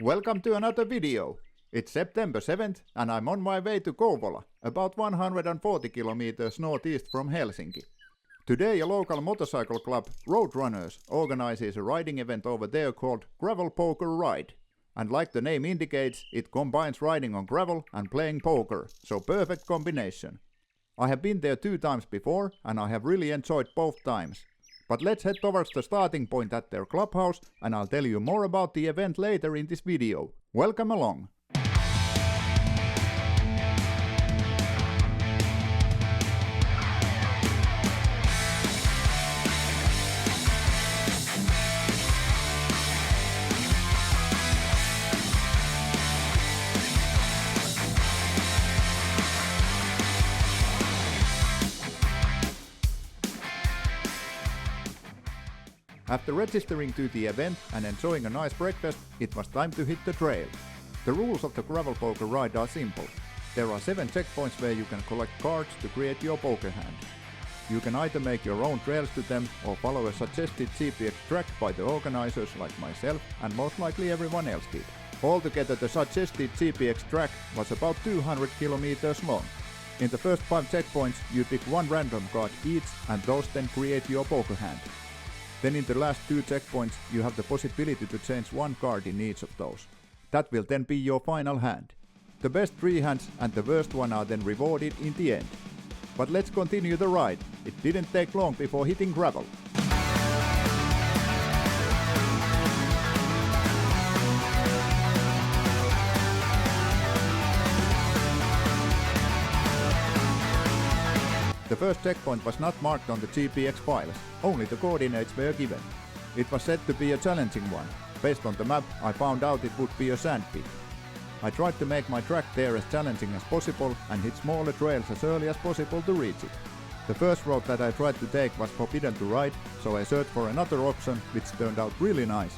Welcome to another video. It's September 7th and I'm on my way to Kouvola, about 140 kilometers northeast from Helsinki. Today a local motorcycle club, Roadrunners, organizes a riding event over there called Gravel Poker Ride. And like the name indicates, it combines riding on gravel and playing poker, so perfect combination. I have been there 2 times before and I have really enjoyed both times. But let's head towards the starting point at their clubhouse and I'll tell you more about the event later in this video. Welcome along! After registering to the event and enjoying a nice breakfast, it was time to hit the trail. The rules of the gravel poker ride are simple. There are 7 checkpoints where you can collect cards to create your poker hand. You can either make your own trails to them or follow a suggested GPX track by the organizers like myself and most likely everyone else did. Altogether the suggested GPX track was about 200 kilometers long. In the first 5 checkpoints you pick one random card each and those then create your poker hand. Then in the last 2 checkpoints you have the possibility to change one card in each of those. That will then be your final hand. The best 3 hands and the worst one are then rewarded in the end. But let's continue the ride. It didn't take long before hitting gravel. The first checkpoint was not marked on the GPX files, only the coordinates were given. It was said to be a challenging one. Based on the map, I found out it would be a sand pit. I tried to make my track there as challenging as possible and hit smaller trails as early as possible to reach it. The first road that I tried to take was forbidden to ride, so I searched for another option which turned out really nice.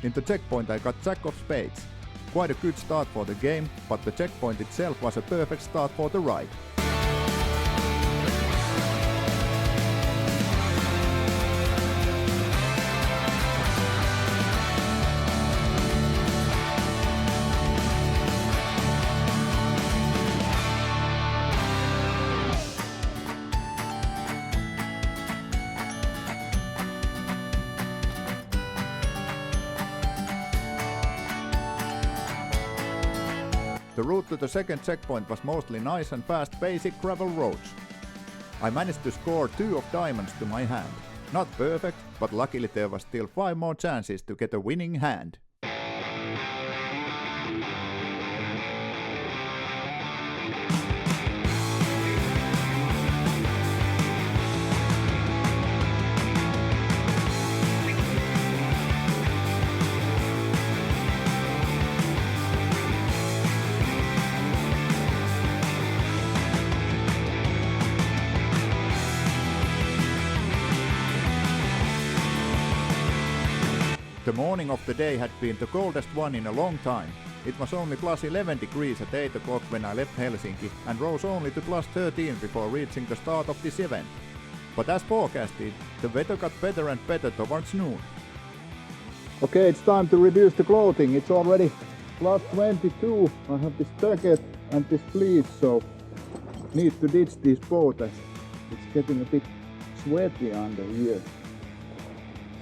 In the checkpoint I got Jack of Spades. Quite a good start for the game, but the checkpoint itself was a perfect start for the ride. The route to the second checkpoint was mostly nice and fast basic gravel roads. I managed to score 2 of diamonds to my hand. Not perfect, but luckily there was still 5 more chances to get a winning hand. The morning of the day had been the coldest one in a long time. It was only plus 11 degrees at 8 o'clock when I left Helsinki and rose only to plus 13 before reaching the start of this event. But as forecasted, the weather got better and better towards noon. Okay, it's time to reduce the clothing. It's already plus 22. I have this jacket and this fleece, so need to ditch these both as it's getting a bit sweaty under here.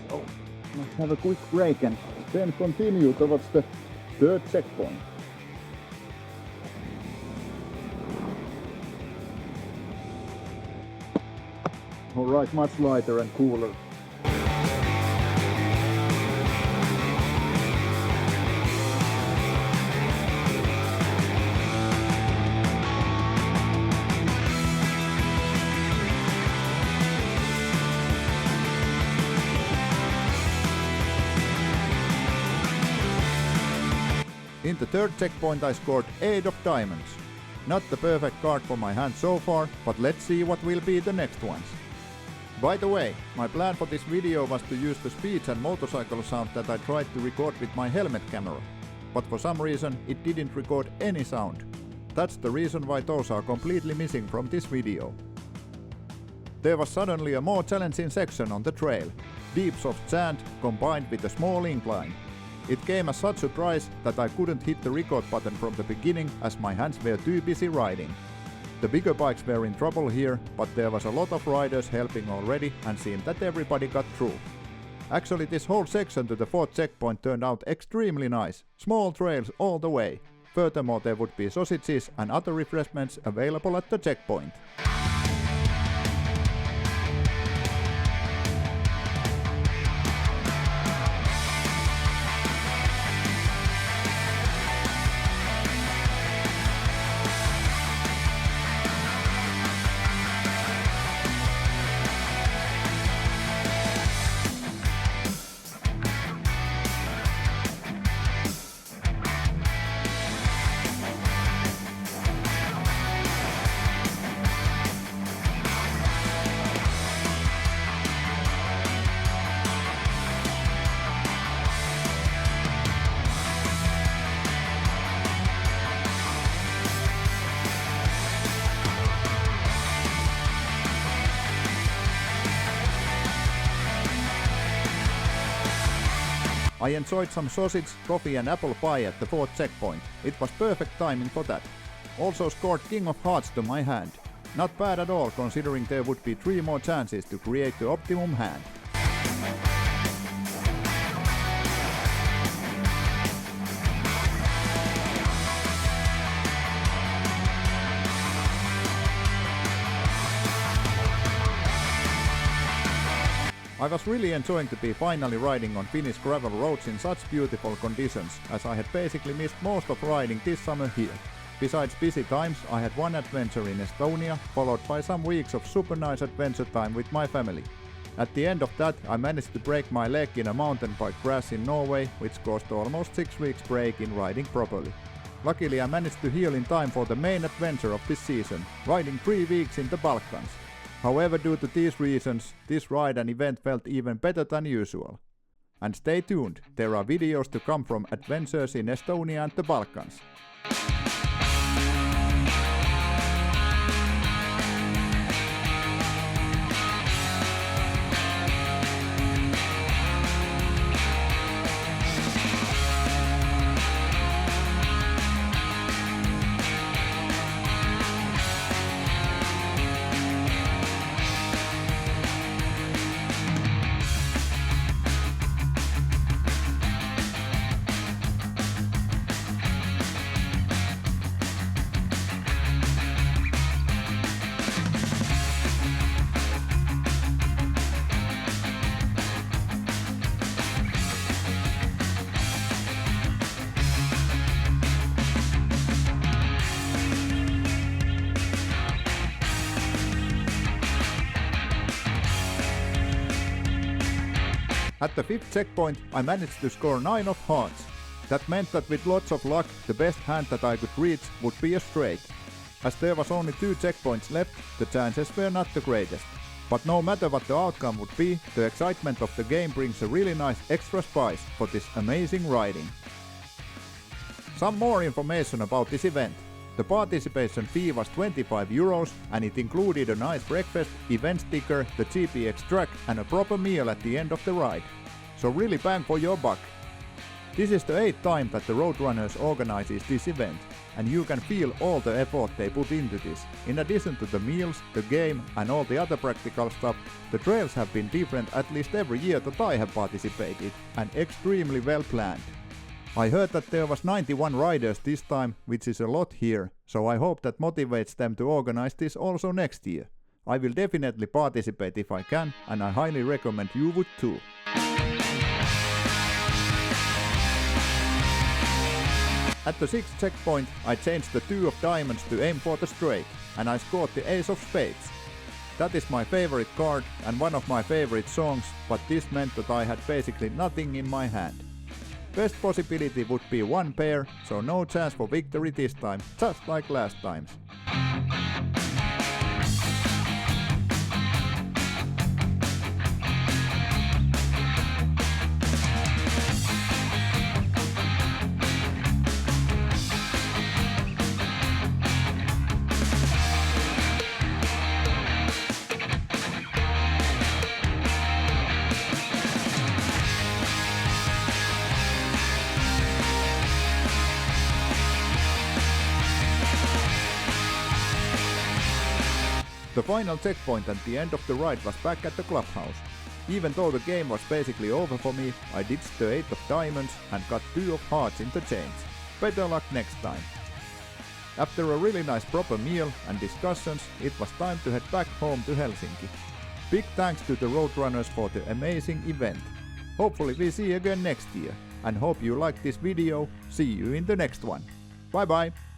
So let's have a quick break and then continue towards the 3rd checkpoint. Alright, much lighter and cooler. In the third checkpoint I scored 8 of diamonds. Not the perfect card for my hand so far, but let's see what will be the next ones. By the way, my plan for this video was to use the speech and motorcycle sound that I tried to record with my helmet camera. But for some reason it didn't record any sound. That's the reason why those are completely missing from this video. There was suddenly a more challenging section on the trail. Deep soft sand combined with a small incline. It came as such a surprise that I couldn't hit the record button from the beginning as my hands were too busy riding. The bigger bikes were in trouble here, but there was a lot of riders helping already and seemed that everybody got through. Actually, this whole section to the fourth checkpoint turned out extremely nice. Small trails all the way. Furthermore, there would be sausages and other refreshments available at the checkpoint. I enjoyed some sausage, coffee and apple pie at the fourth checkpoint. It was perfect timing for that. Also scored King of Hearts to my hand. Not bad at all considering there would be 3 more chances to create the optimum hand. I was really enjoying to be finally riding on Finnish gravel roads in such beautiful conditions, as I had basically missed most of riding this summer here. Besides busy times, I had one adventure in Estonia, followed by some weeks of super nice adventure time with my family. At the end of that, I managed to break my leg in a mountain bike crash in Norway, which caused almost 6 weeks break in riding properly. Luckily I managed to heal in time for the main adventure of this season, riding 3 weeks in the Balkans. However, due to these reasons, this ride and event felt even better than usual. And stay tuned, there are videos to come from adventures in Estonia and the Balkans. At the 5th checkpoint, I managed to score 9 of hearts. That meant that with lots of luck, the best hand that I could reach would be a straight. As there was only 2 checkpoints left, the chances were not the greatest. But no matter what the outcome would be, the excitement of the game brings a really nice extra spice for this amazing riding. Some more information about this event. The participation fee was €25 and it included a nice breakfast, event sticker, the GPX track and a proper meal at the end of the ride. So really bang for your buck. This is the 8th time that the Roadrunners organizes this event, and you can feel all the effort they put into this. In addition to the meals, the game and all the other practical stuff, the trails have been different at least every year that I have participated, and extremely well planned. I heard that there was 91 riders this time, which is a lot here, so I hope that motivates them to organize this also next year. I will definitely participate if I can, and I highly recommend you would too. At the 6th checkpoint, I changed the 2 of diamonds to aim for the straight, and I scored the ace of spades. That is my favorite card and one of my favorite songs, but this meant that I had basically nothing in my hand. Best possibility would be 1 pair, so no chance for victory this time, just like last times. The final checkpoint at the end of the ride was back at the clubhouse. Even though the game was basically over for me, I ditched the 8 of diamonds and got 2 of hearts in the change. Better luck next time. After a really nice proper meal and discussions, it was time to head back home to Helsinki. Big thanks to the Roadrunners for the amazing event. Hopefully we see you again next year, and hope you liked this video. See you in the next one. Bye bye!